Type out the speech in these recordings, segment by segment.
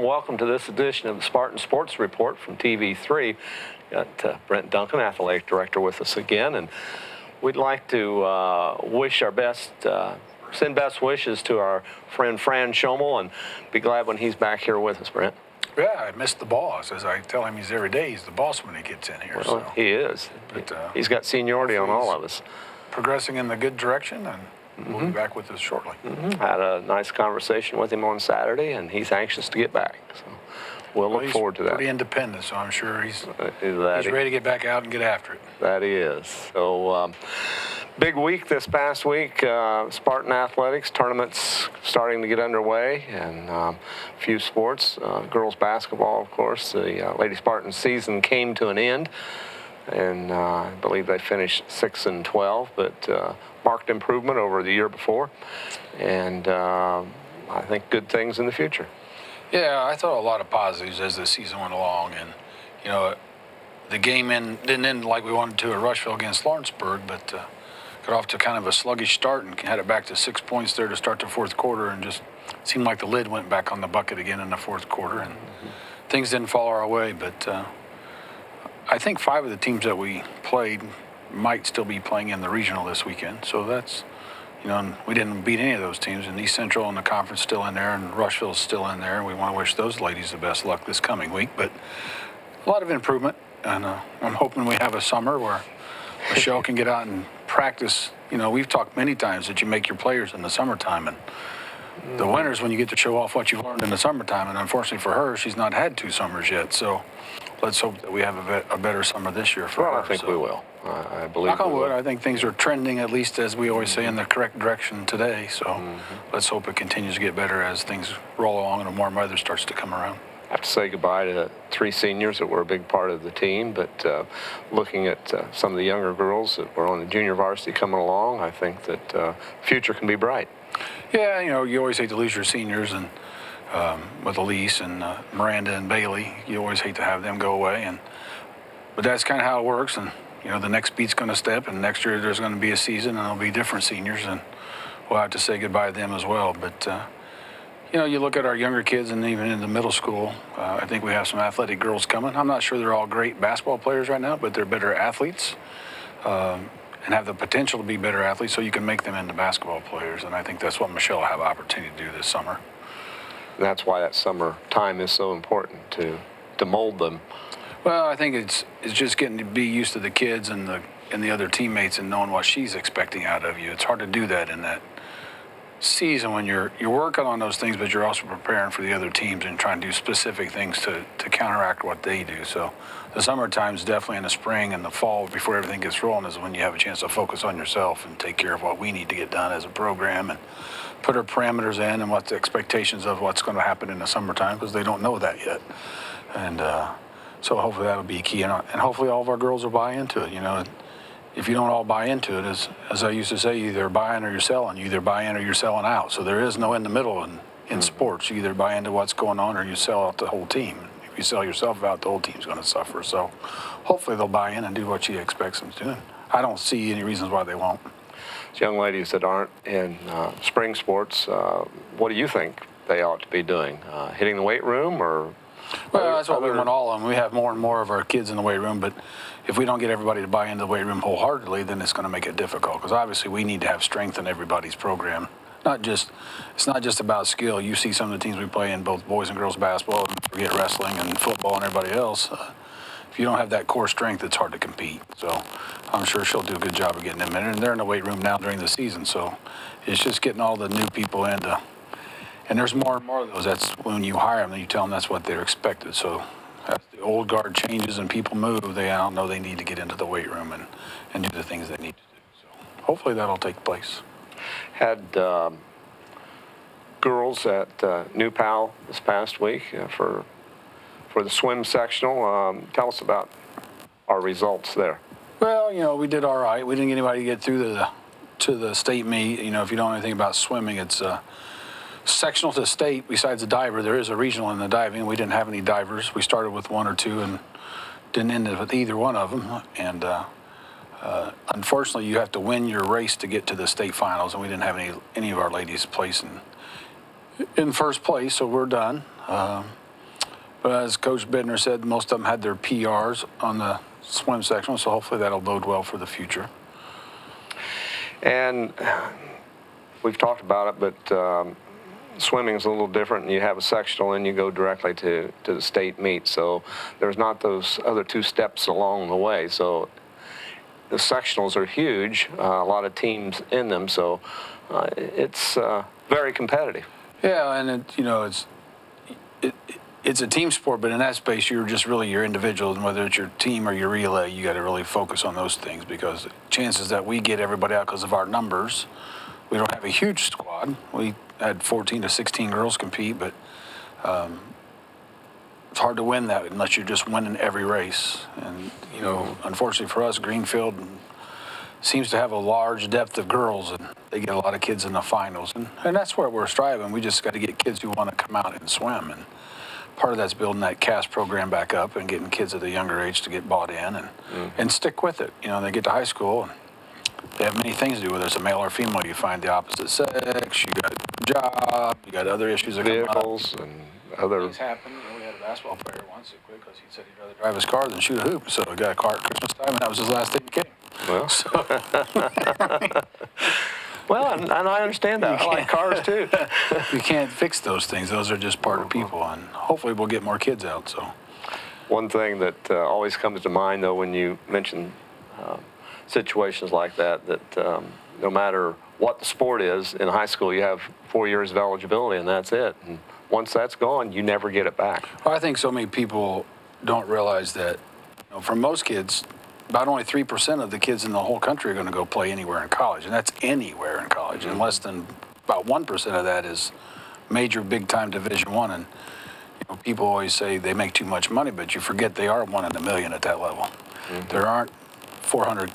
warm welcome to this edition of the Spartan Sports Report from TV3. Got Brent, Duncan, Athletic Director, with us again, and we'd like to wish our best, send best wishes to our friend Fran Schomel, and be glad when he's back here with us, Brent. Yeah, I missed the boss. As I tell him, every day he's the boss when he gets in here. Well, so. he is. But, he's got seniority on all of us. Progressing in the good direction, and we'll be back with us shortly. Had a nice conversation with him on Saturday, and he's anxious to get back. So we'll look forward to that. He's pretty independent, so I'm sure he's ready to get back out and get after it. That he is. So big week this past week. Spartan athletics tournaments starting to get underway, and a few sports. Girls basketball, of course. The Lady Spartan season came to an end, and I believe they finished 6-12, but marked improvement over the year before, and I think good things in the future. Yeah, I thought a lot of positives as the season went along, and the game didn't end like we wanted to at Rushville against Lawrenceburg, but got off to kind of a sluggish start and had it back to 6 points there to start the fourth quarter, and just seemed like the lid went back on the bucket again in the fourth quarter, and things didn't fall our way. But I think 5 of the teams that we played might still be playing in the regional this weekend, so that's, and we didn't beat any of those teams, and East Central and the conference still in there, and Rushville's still in there, and we want to wish those ladies the best luck this coming week. But a lot of improvement, and I'm hoping we have a summer where Michelle can get out and practice. We've talked many times that you make your players in the summertime, and the winter's when you get to show off what you've learned in the summertime, and unfortunately for her, she's not had 2 summers yet, so let's hope that we have a better summer this year for her. I think we will. I believe knock on wood, I think things are trending, at least as we always say, in the correct direction today, so let's hope it continues to get better as things roll along and the warm weather starts to come around. I have to say goodbye to 3 seniors that were a big part of the team, but looking at some of the younger girls that were on the junior varsity coming along, I think that future can be bright. Yeah, you always hate to lose your seniors, and with Elise and Miranda and Bailey, you always hate to have them go away, but that's kind of how it works, and the next beat's going to step, and next year there's going to be a season, and there'll be different seniors, and we'll have to say goodbye to them as well. But you look at our younger kids, and even in the middle school, I think we have some athletic girls coming. I'm not sure they're all great basketball players right now, but they're better athletes and have the potential to be better athletes, so you can make them into basketball players. And I think that's what Michelle will have an opportunity to do this summer. And that's why that summer time is so important to mold them. Well, I think it's just getting to be used to the kids and the other teammates and knowing what she's expecting out of you. It's hard to do that in that season when you're working on those things, but you're also preparing for the other teams and trying to do specific things to counteract what they do. So the summertime is definitely in the spring and the fall before everything gets rolling is when you have a chance to focus on yourself and take care of what we need to get done as a program and put our parameters in and what the expectations of what's going to happen in the summertime, because they don't know that yet. And so hopefully that'll be key, and hopefully all of our girls will buy into it. If you don't all buy into it, as I used to say, you either buying or you're selling. You either buy in or you're selling out. So there is no in the middle in sports. You either buy into what's going on or you sell out the whole team. If you sell yourself out, the whole team's going to suffer. So hopefully they'll buy in and do what she expects them to do. I don't see any reasons why they won't. Young ladies that aren't in spring sports, what do you think they ought to be doing? Hitting the weight room, or? Well, that's what we want all of them. We have more and more of our kids in the weight room, but if we don't get everybody to buy into the weight room wholeheartedly, then it's going to make it difficult, because obviously we need to have strength in everybody's program. It's not just about skill. You see some of the teams we play in, both boys and girls basketball, and forget wrestling and football and everybody else. If you don't have that core strength, it's hard to compete. So I'm sure she'll do a good job of getting them in. And they're in the weight room now during the season, so it's just getting all the new people in. And there's more and more of those. That's when you hire them, you tell them that's what they're expected. So as the old guard changes and people move, they all know they need to get into the weight room and do the things they need to do. So hopefully that'll take place. Had girls at New Pal this past week for the swim sectional. Tell us about our results there. Well, we did all right. We didn't get anybody to get through to the state meet. If you don't know anything about swimming, it's sectional to state. Besides the diver, there is a regional in the diving. We didn't have any divers. We started with 1 or 2 and didn't end up with either one of them. And unfortunately, you have to win your race to get to the state finals, and we didn't have any of our ladies place in first place, so we're done. But as Coach Bidner said, most of them had their PRs on the swim sectional, so hopefully that'll bode well for the future. And we've talked about it, but swimming is a little different. You have a sectional and you go directly to the state meet. So there's not those other two steps along the way. So the sectionals are huge, a lot of teams in them. So it's very competitive. Yeah, and it's a team sport, but in that space, you're just really your individual, and whether it's your team or your relay, you got to really focus on those things, because chances that we get everybody out because of our numbers, we don't have a huge squad. We had 14 to 16 girls compete, but it's hard to win that unless you're just winning every race. And, unfortunately for us, Greenfield seems to have a large depth of girls, and they get a lot of kids in the finals. And that's where we're striving. We just got to get kids who want to come out and swim. And part of that's building that CAST program back up and getting kids at a younger age to get bought in and stick with it. They get to high school and they have many things to do, whether it's a male or female. You find the opposite sex, you got a job, you got other issues that come up. Vehicles and other things happen. We had a basketball player once that quit because he said he'd rather drive his car than shoot a hoop. So he got a car at Christmas time, and that was his last thing he came. Well, well, and I understand that. I like cars too. You can't fix those things. Those are just part of people, and hopefully we'll get more kids out. So, one thing that always comes to mind, though, when you mention situations like that, no matter what the sport is, in high school you have 4 years of eligibility, and that's it. And once that's gone, you never get it back. Well, I think so many people don't realize that, for most kids, about only 3% of the kids in the whole country are going to go play anywhere in college, and that's anywhere in college. And less than about 1% of that is major, big-time Division I. And people always say they make too much money, but you forget they are 1 in a million at that level. There aren't 400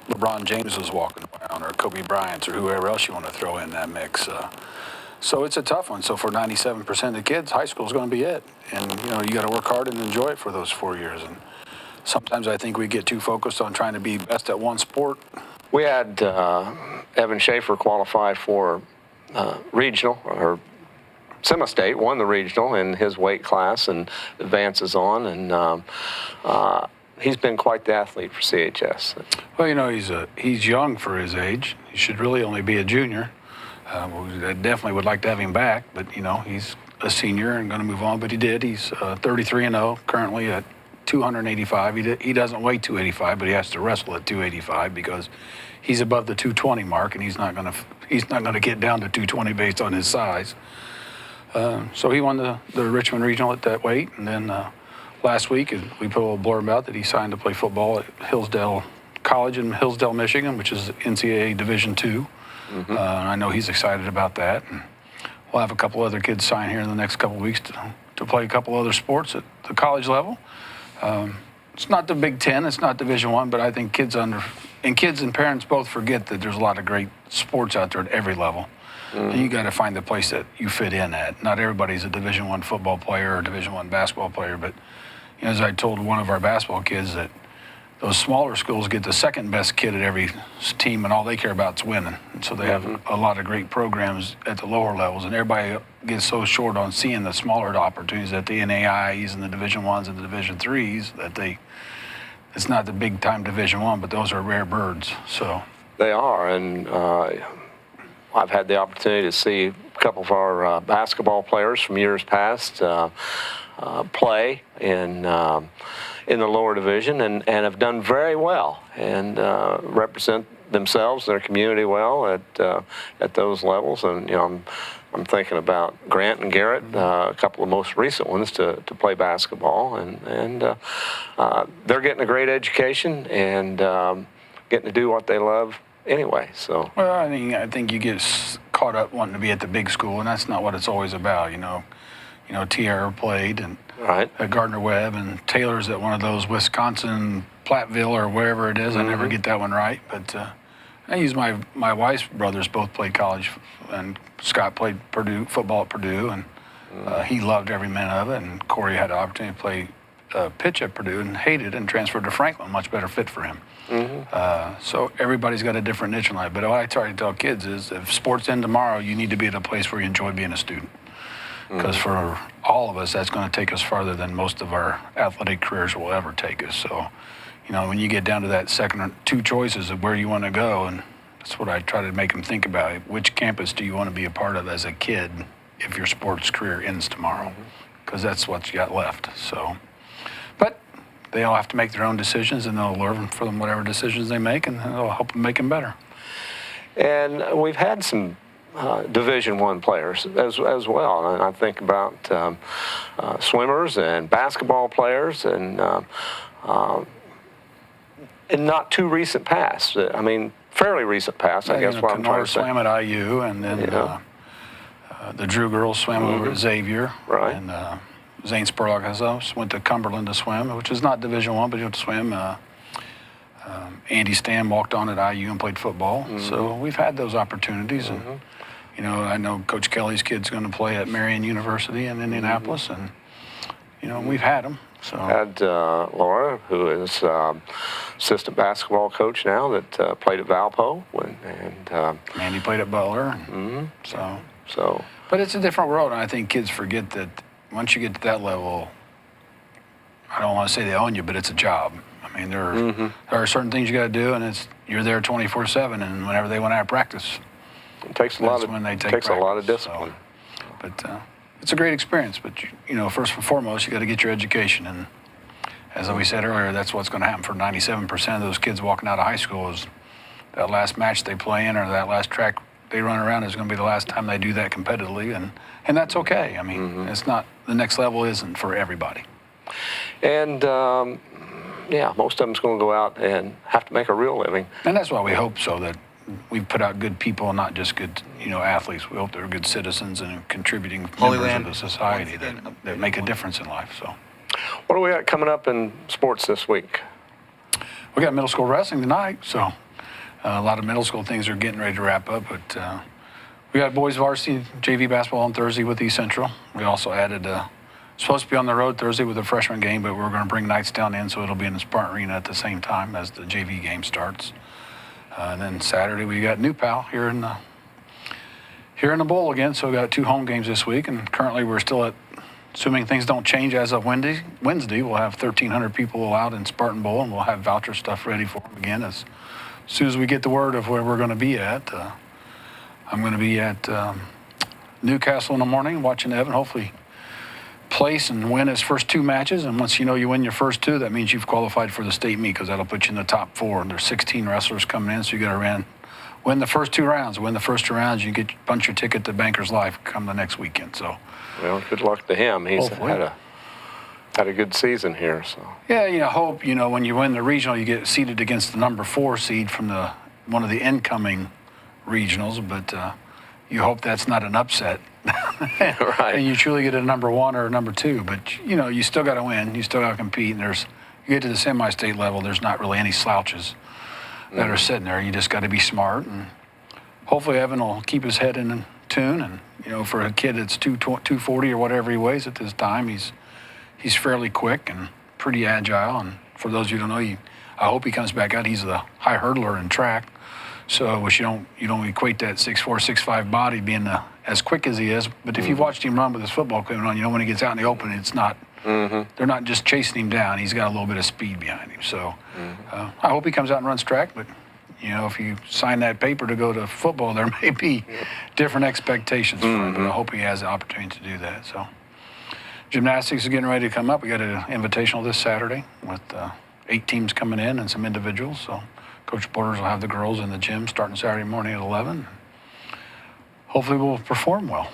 LeBron Jameses walking around, or Kobe Bryants, or whoever else you want to throw in that mix. So it's a tough one. So for 97% of the kids, high school is going to be it. And, you got to work hard and enjoy it for those 4 years. And sometimes I think we get too focused on trying to be best at one sport. We had Evan Shafer qualify for regional, or semi-state, won the regional in his weight class and advances on. And he's been quite the athlete for CHS. Well, he's young for his age. He should really only be a junior. I definitely would like to have him back, but, he's a senior and going to move on. But he did. He's 33-0 currently at 285. He doesn't weigh 285, but he has to wrestle at 285 because he's above the 220 mark, and he's not going to get down to 220 based on his size. So he won the Richmond Regional at that weight, and then last week we put a little blurb out that he signed to play football at Hillsdale College in Hillsdale, Michigan, which is NCAA Division II. I know he's excited about that. And we'll have a couple other kids sign here in the next couple of weeks to play a couple other sports at the college level. It's not the Big Ten, it's not Division I, but I think kids and parents both forget that there's a lot of great sports out there at every level. And you got to find the place that you fit in at. Not everybody's a Division I football player or Division I basketball player, but as I told one of our basketball kids, that those smaller schools get the second best kid at every team, and all they care about is winning. And so they have a lot of great programs at the lower levels, and everybody gets so short on seeing the smaller opportunities at the NAIs and the Division Is and the Division IIIs that it's not the big time Division I, but those are rare birds. So they are, and I've had the opportunity to see a couple of our basketball players from years past play in the lower division and have done very well and represent themselves, their community well at those levels. And I'm thinking about Grant and Garrett, a couple of most recent ones to play basketball, and they're getting a great education and getting to do what they love anyway. So well, I think you get caught up wanting to be at the big school, and that's not what it's always about. Tierra played and right at Gardner Webb, and Taylor's at one of those Wisconsin, Platteville or wherever it is. I never get that one right, but I use my wife's brothers both played college, and Scott played football at Purdue, and he loved every minute of it. And Corey had the opportunity to play pitch at Purdue and hated it and transferred to Franklin, much better fit for him. So everybody's got a different niche in life. But what I try to tell kids is, if sports end tomorrow, you need to be at a place where you enjoy being a student. because for all of us, that's going to take us farther than most of our athletic careers will ever take us. So, when you get down to that second or two choices of where you want to go, and that's what I try to make them think about. Which campus do you want to be a part of as a kid if your sports career ends tomorrow? Because that's what you got left. So, but they all have to make their own decisions, and they'll learn from whatever decisions they make, and it'll help them make them better. And we've had some Division I players as well. And I think about swimmers and basketball players and in not too recent past. I mean, fairly recent past, I guess what I'm trying to say. Swam at IU, and then the Drew girls swam over at Xavier. Right. And Zane Spurlock went to Cumberland to swim, which is not Division I, but he went to swim. Andy Stan walked on at IU and played football. So we've had those opportunities. And, I know Coach Kelly's kid's going to play at Marion University in Indianapolis. And, we've had them. So. Had Laura, who is assistant basketball coach now, that played at Valpo. And Andy played at Butler. So. But it's a different world, and I think kids forget that once you get to that level, I don't want to say they own you, but it's a job. I mean, there are certain things you got to do, and you're there 24/7, and whenever they want to have practice, it takes a lot of discipline. So, but it's a great experience. But first and foremost, you got to get your education, and as we said earlier, that's what's going to happen for 97% of those kids walking out of high school. Is that last match they play in or that last track they run around is going to be the last time they do that competitively, and that's okay. I mean, it's not, the next level isn't for everybody. And most of them's going to go out and have to make a real living. And that's why we hope so, that we put out good people, not just good, athletes. We hope they're good citizens and contributing members of the society that make a difference in life. So, what do we got coming up in sports this week? We got middle school wrestling tonight, so a lot of middle school things are getting ready to wrap up. But we got boys varsity JV basketball on Thursday with East Central. We also added supposed to be on the road Thursday with a freshman game, but we're going to bring Knightstown in, so it'll be in the Spartan Arena at the same time as the JV game starts. And then Saturday we got New Pal here in the bowl again, so we got 2 home games this week, and currently we're still at, assuming things don't change as of Wednesday, we'll have 1,300 people allowed in Spartan Bowl, and we'll have voucher stuff ready for them again as soon as we get the word of where we're going to be at. I'm going to be at Newcastle in the morning watching Evan hopefully place and win his first 2 matches. And once you win your first 2, that means you've qualified for the state meet, because that'll put you in the top 4. And there's 16 wrestlers coming in, so you got to win the first 2 rounds. Win the first 2 rounds, you get punch your ticket to Banker's Life come the next weekend. So, well, good luck to him. He's had a good season here. So yeah, hope when you win the regional, you get seeded against the number 4 seed from one of the incoming regionals, but you hope that's not an upset. Right. And you truly get a number 1 or a number 2, but you still got to win, you still got to compete, and you get to the semi-state level, there's not really any slouches that are sitting there. You just got to be smart, and hopefully Evan will keep his head in tune, and for a kid that's 240 or whatever he weighs at this time, he's fairly quick and pretty agile. And for those of you who don't know, I hope he comes back out. He's the high hurdler in track, so I wish you don't equate that 6'4", 6'5" body being as quick as he is. But if you've watched him run with his football equipment on, when he gets out in the open, it's not. They're not just chasing him down. He's got a little bit of speed behind him. So I hope he comes out and runs track. But if you sign that paper to go to football, there may be different expectations for him. But I hope he has the opportunity to do that. So. Gymnastics is getting ready to come up. We got an invitational this Saturday with 8 teams coming in and some individuals. So Coach Borders will have the girls in the gym starting Saturday morning at 11. Hopefully we'll perform well.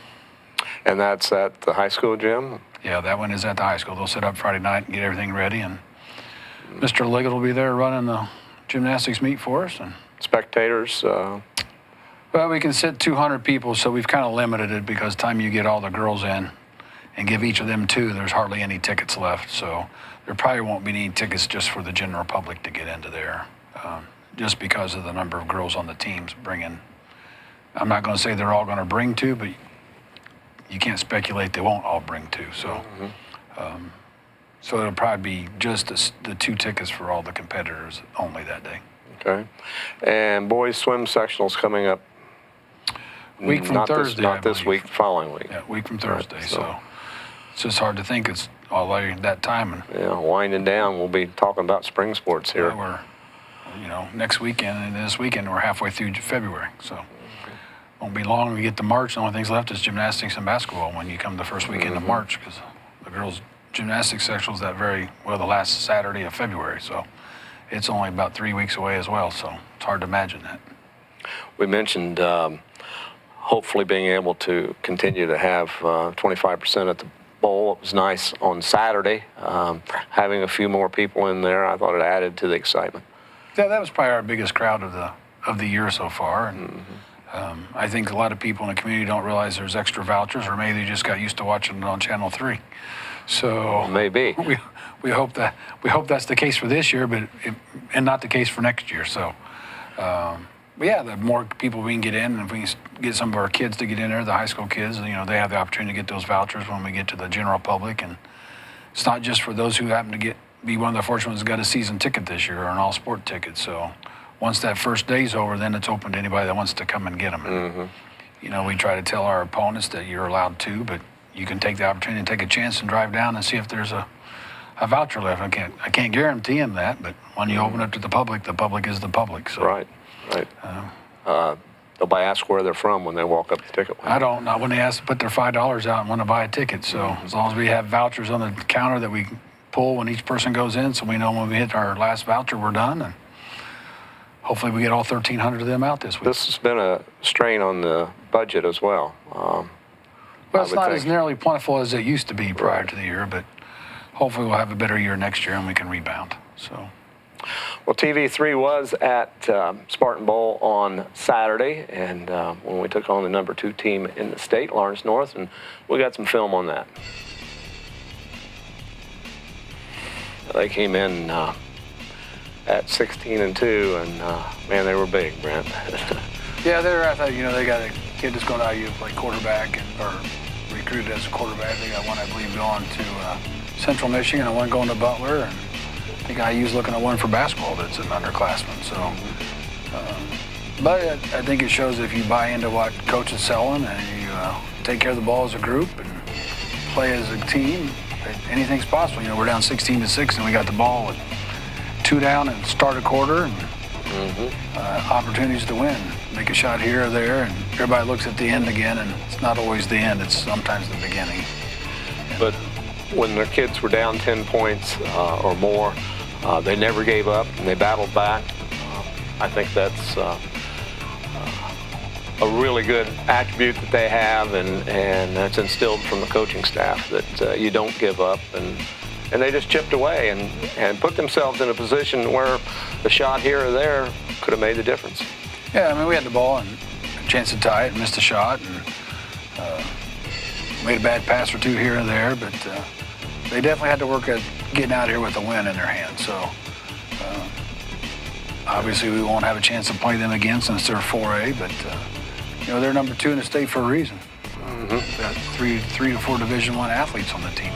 And that's at the high school gym? Yeah, that one is at the high school. They'll set up Friday night and get everything ready. And Mr. Liggett will be there running the gymnastics meet for us. And spectators? Well, we can sit 200 people, so we've kind of limited it, because time you get all the girls in and give each of them 2, there's hardly any tickets left. So there probably won't be any tickets just for the general public to get into there, just because of the number of girls on the teams bringing. I'm not going to say they're all going to bring 2, but you can't speculate they won't all bring 2. So, so it'll probably be just the 2 tickets for all the competitors only that day. Okay. And boys swim sectionals coming up week from not Thursday. Not this week, the following week. Yeah, week from Thursday. Right, so it's just hard to think it's already that time. And yeah, winding down. We'll be talking about spring sports here. we're, next weekend and this weekend we're halfway through February. So won't be long when we get to March. The only things left is gymnastics and basketball when you come the first weekend of March, because the girls' gymnastics sectional is the last Saturday of February. So it's only about 3 weeks away as well. So it's hard to imagine that. We mentioned hopefully being able to continue to have 25% at the bowl. It was nice on Saturday. Having a few more people in there, I thought it added to the excitement. Yeah, that was probably our biggest crowd of the year so far. And I think a lot of people in the community don't realize there's extra vouchers, or maybe they just got used to watching it on Channel 3. So maybe we hope that's the case for this year, and not the case for next year. So. But yeah, the more people we can get in, and if we can get some of our kids to get in there, the high school kids, they have the opportunity to get those vouchers when we get to the general public. And it's not just for those who happen to be one of the fortunate ones who got a season ticket this year or an all-sport ticket. So once that first day's over, then it's open to anybody that wants to come and get them. And, we try to tell our opponents that you're allowed to, but you can take the opportunity and take a chance and drive down and see if there's a voucher left. I can't guarantee them that, but when you open it to the public is the public. So. Right. Nobody asks where they're from when they walk up the ticket line. I don't know when they ask to put their $5 out and want to buy a ticket. So as long as we have vouchers on the counter that we pull when each person goes in, so we know when we hit our last voucher, we're done. And hopefully we get all 1,300 of them out this week. This has been a strain on the budget as well. Well, it's not as nearly plentiful as it used to be prior to the year, but hopefully we'll have a better year next year and we can rebound. So. Well, TV3 was at Spartan Bowl on Saturday, and when we took on the number 2 team in the state, Lawrence North, and we got some film on that. They came in at 16-2, and man, they were big, Brent. Yeah, I thought, they got a kid that's going to IU to play quarterback or recruited as a quarterback. They got one, I believe, going to Central Michigan and one going to Butler. And I think IU's looking at one for basketball that's an underclassman. So, but I think it shows if you buy into what coach is selling and you take care of the ball as a group and play as a team, anything's possible. We're down 16-6 and we got the ball with 2 down and start a quarter and opportunities to win. Make a shot here or there, and everybody looks at the end again, and it's not always the end. It's sometimes the beginning. But when their kids were down 10 points or more, they never gave up and they battled back. I think that's a really good attribute that they have, and that's instilled from the coaching staff, that you don't give up, and they just chipped away and put themselves in a position where the shot here or there could have made the difference. Yeah, we had the ball and a chance to tie it, missed a shot, and made a bad pass or 2 here and there, but they definitely had to work at getting out here with a win in their hands. So obviously we won't have a chance to play them again since they're 4A, but they're number 2 in the state for a reason. Got 3 to 4 Division I athletes on the team.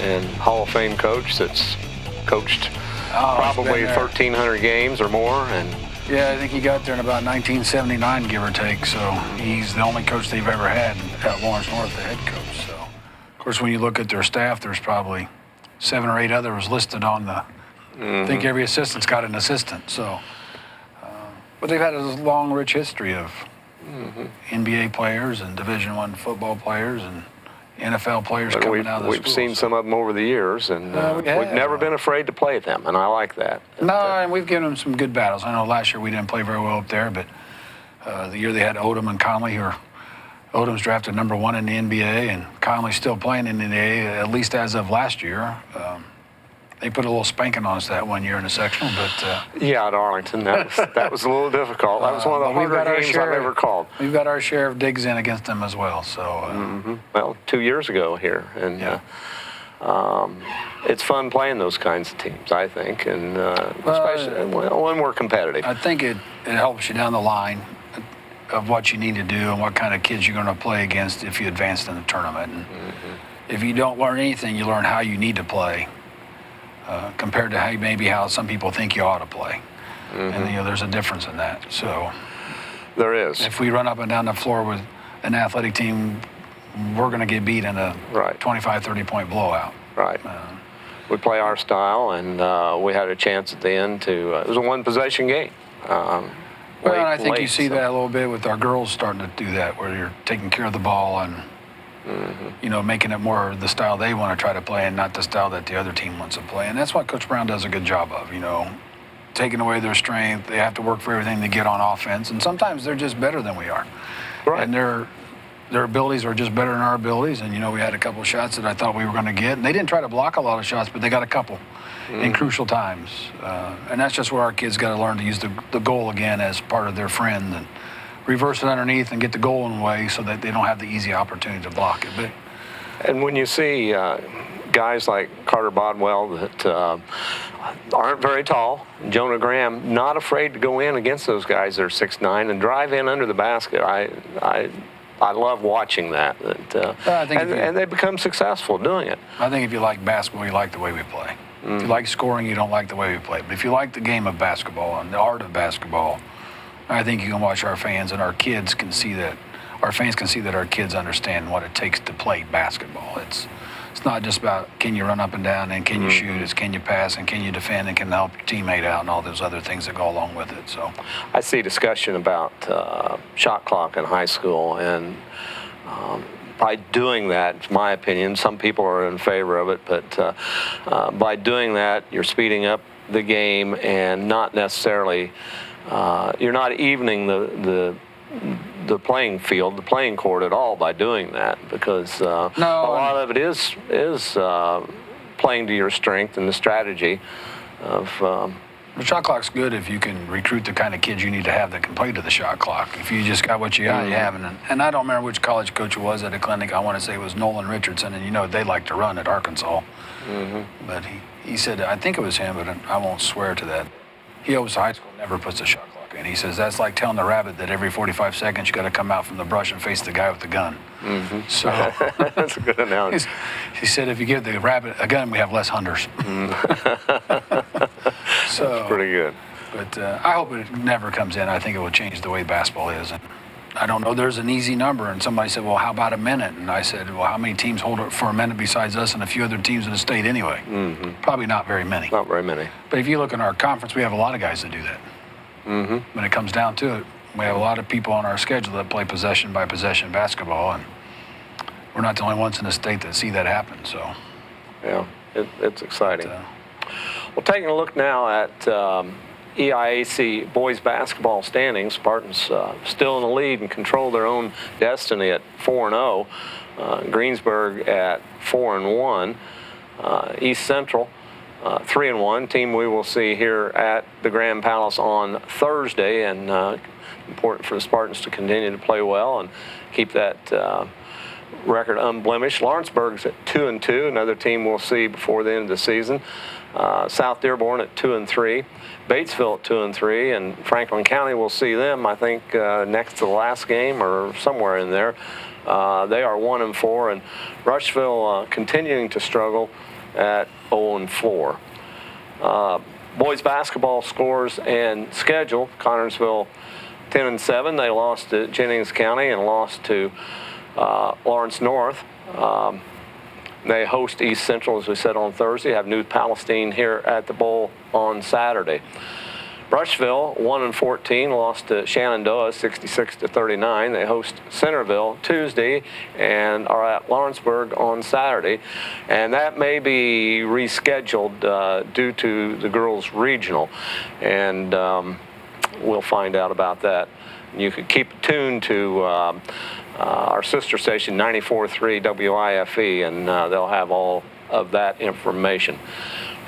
And Hall of Fame coach that's coached probably 1,300 games or more. And yeah, I think he got there in about 1979, give or take. So he's the only coach they've ever had at Lawrence North, the head coach. So, of course, when you look at their staff, there's probably 7 or 8 others listed on the. I think every assistant's got an assistant. So, but they've had a long, rich history of NBA players and Division I football players and NFL players coming out of the school. We've seen some of them over the years, and we've never been afraid to play them, and I like that. No, and we've given them some good battles. I know last year we didn't play very well up there, but the year they had Odom and Conley, Odom's drafted number 1 in the NBA, and Conley's still playing in the NBA, at least as of last year. They put a little spanking on us that one year in the sectional, but yeah, at Arlington, that was a little difficult. That was one of the harder games I've ever called. We've got our share of digs in against them as well. So well, 2 years ago here, and it's fun playing those kinds of teams, I think, and especially when we're competitive. I think it helps you down the line of what you need to do and what kind of kids you're going to play against if you advance in the tournament. And if you don't learn anything, you learn how you need to play. Compared to how some people think you ought to play. And there's a difference in that. So there is. If we run up and down the floor with an athletic team, we're going to get beat in a Right. 25, 30-point blowout. Right. We play our style, and we had a chance at the end to. It was a one-possession game. Well, and I think you see that a little bit with our girls starting to do that, where you're taking care of the ball and making it more the style they want to try to play and not the style that the other team wants to play. And that's what Coach Brown does a good job of, taking away their strength. They have to work for everything to get on offense, and sometimes they're just better than we are. Right. And their abilities are just better than our abilities. And, we had a couple of shots that I thought we were going to get. And they didn't try to block a lot of shots, but they got a couple in crucial times. And that's just where our kids got to learn to use the goal again as part of their friend and reverse it underneath and get the goal in the way so that they don't have the easy opportunity to block it. And when you see guys like Carter Bodwell that aren't very tall, Jonah Graham, not afraid to go in against those guys that are 6'9" and drive in under the basket, I love watching that. And they become successful doing it. I think if you like basketball, you like the way we play. If you like scoring, you don't like the way we play. But if you like the game of basketball and the art of basketball, I think you can watch our fans and our kids can see that. Our fans can see that our kids understand what it takes to play basketball. It's not just about can you run up and down and can you shoot. It's can you pass and can you defend and can help your teammate out and all those other things that go along with it. So I see discussion about shot clock in high school, and by doing that, it's my opinion, some people are in favor of it, but by doing that, you're speeding up the game and not necessarily, you're not evening the playing field, the playing court at all by doing that, because a lot of it is playing to your strength and the strategy of. The shot clock's good if you can recruit the kind of kids you need to have that can play to the shot clock. If you just got what you got, you haven't. And I don't remember which college coach it was at a clinic. I want to say it was Nolan Richardson, and they like to run at Arkansas. But he said, I think it was him, but I won't swear to that. He always high school never puts the shot clock in. He says that's like telling the rabbit that every 45 seconds you got to come out from the brush and face the guy with the gun. So that's a good analogy. He said if you give the rabbit a gun, we have less hunters. So that's pretty good. But I hope it never comes in. I think it will change the way basketball is. And I don't know. There's an easy number, and somebody said, "Well, how about a minute?" And I said, "Well, how many teams hold it for a minute besides us and a few other teams in the state anyway?" Probably not very many. Not very many. But if you look in our conference, we have a lot of guys that do that. When it comes down to it, we have a lot of people on our schedule that play possession by possession basketball, and we're not the only ones in the state that see that happen. So, yeah, it's exciting. Well, taking a look now at EIAC boys basketball standings, Spartans still in the lead and control their own destiny at 4-0. Greensburg at 4-1. East Central 3-1. Team we will see here at the Grand Palace on Thursday, and important for the Spartans to continue to play well and keep that record unblemished. Lawrenceburg's at 2-2, another team we'll see before the end of the season. South Dearborn at 2-3, Batesville at 2-3, and Franklin County will see them, I think, next to the last game or somewhere in there. They are 1-4, and Rushville continuing to struggle at 0-4. Boys basketball scores and schedule: Connorsville 10-7. They lost to Jennings County and lost to Lawrence North. They host East Central, as we said, on Thursday. Have New Palestine here at the Bowl on Saturday. Rushville 1-14, lost to Shenandoah 66-39. They host Centerville Tuesday and are at Lawrenceburg on Saturday. And that may be rescheduled due to the girls' regional. And we'll find out about that. You could keep tuned to our sister station 94.3 WIFE, and they'll have all of that information.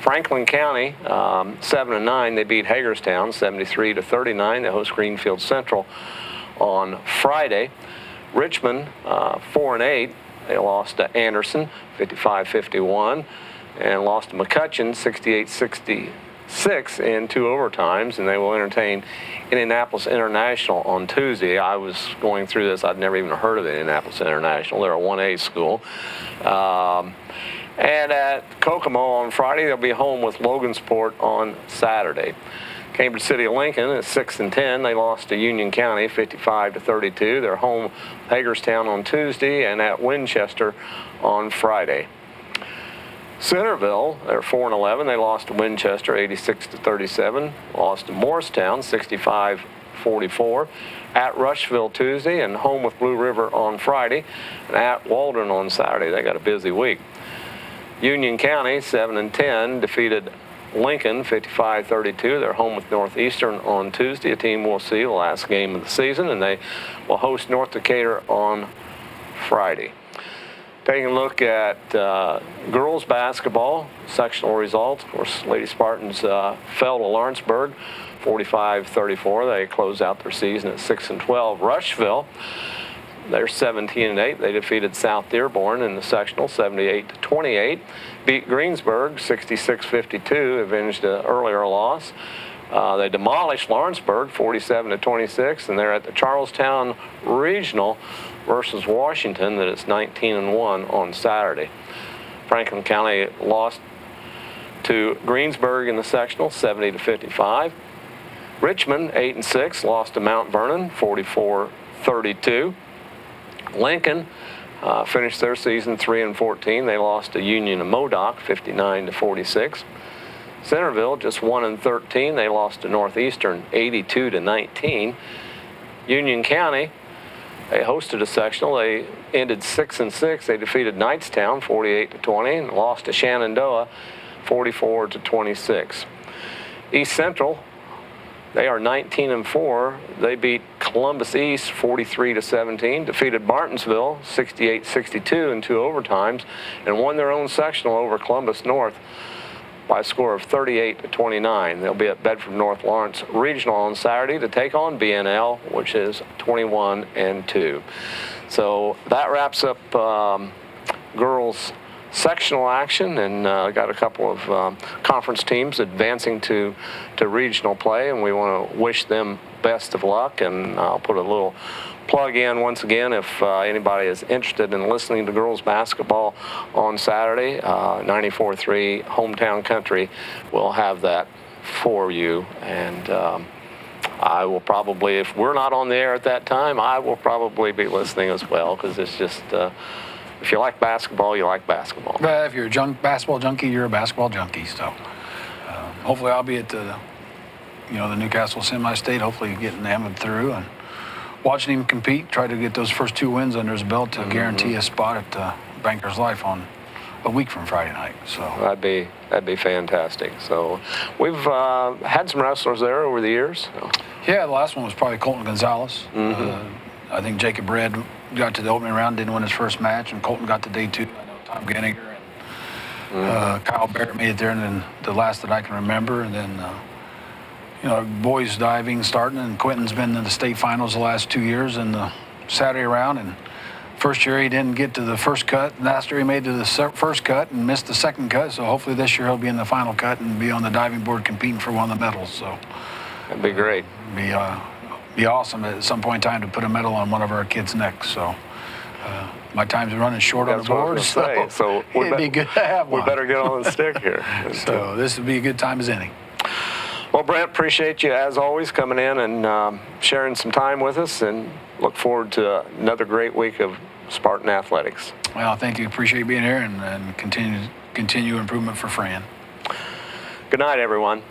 Franklin County 7-9. They beat Hagerstown 73-39. They host Greenfield Central on Friday. Richmond 4-8. They lost to Anderson 55-51 and lost to McCutcheon 68-66 in 2 overtimes, and they will entertain Indianapolis International on Tuesday. I was going through this. I'd never even heard of Indianapolis International. They're a 1A school. And at Kokomo on Friday, they'll be home with Logansport on Saturday. Cambridge City Lincoln is 6-10. They lost to Union County 55-32. They're home with Hagerstown on Tuesday and at Winchester on Friday. Centerville, they're 4-11. They lost to Winchester 86-37. Lost to Morristown 65-44. At Rushville Tuesday and home with Blue River on Friday. And at Walden on Saturday. They got a busy week. Union County 7-10 defeated Lincoln 55-32. They're home with Northeastern on Tuesday, a team we'll see the last game of the season, and they will host North Decatur on Friday. Taking a look at girls basketball, sectional results. Of course, Lady Spartans fell to Lawrenceburg 45-34. They close out their season at 6-12. Rushville, they're 17-8. They defeated South Dearborn in the sectional 78-28. Beat Greensburg 66-52, avenged an earlier loss. They demolished Lawrenceburg 47-26, and they're at the Charlestown Regional versus Washington that is 19-1 on Saturday. Franklin County lost to Greensburg in the sectional 70-55. Richmond 8-6 lost to Mount Vernon 44-32. Lincoln finished their season 3-14. They lost to Union and Modoc 59-46. Centerville just 1-13. They lost to Northeastern 82-19. Union County, they hosted a sectional. They ended 6-6. They defeated Knightstown 48-20 and lost to Shenandoah 44-26. East Central, they are 19-4. They beat Columbus East 43-17, defeated Martinsville 68-62 in 2 overtimes, and won their own sectional over Columbus North by a score of 38-29. They'll be at Bedford North Lawrence Regional on Saturday to take on BNL, which is 21-2. So that wraps up girls sectional action, and got a couple of conference teams advancing to regional play, and we want to wish them best of luck. And I'll put a little plug in once again if anybody is interested in listening to girls basketball on Saturday. 94.3 Hometown Country will have that for you, and I will probably, if we're not on the air at that time, I will probably be listening as well, because it's just if you like basketball, you like basketball. If you're a basketball junkie, you're a basketball junkie. So hopefully I'll be at the Newcastle semi-state, hopefully getting them through and watching him compete, try to get those first 2 wins under his belt to guarantee a spot at Banker's Life on a week from Friday night. So that'd be fantastic. So we've had some wrestlers there over the years. So. Yeah, the last one was probably Colton Gonzalez. I think Jacob Red got to the opening round, didn't win his first match, and Colton got to day 2. I know Tom Ganniger and Kyle Barrett made it there, and then the last that I can remember, and then boys diving starting, and Quentin's been in the state finals the last 2 years in the Saturday round, and first year he didn't get to the first cut. Last year he made to the first cut and missed the second cut, so hopefully this year he'll be in the final cut and be on the diving board competing for one of the medals. So that'd be great. Be awesome at some point in time to put a medal on one of our kids' necks. So my time's running short on the board, so it'd be good to have one. We better get on the stick here. So this would be a good time as any. Well, Brent, appreciate you as always coming in and sharing some time with us, and look forward to another great week of Spartan athletics. Well, thank you. Appreciate being here, and continue improvement for Fran. Good night, everyone.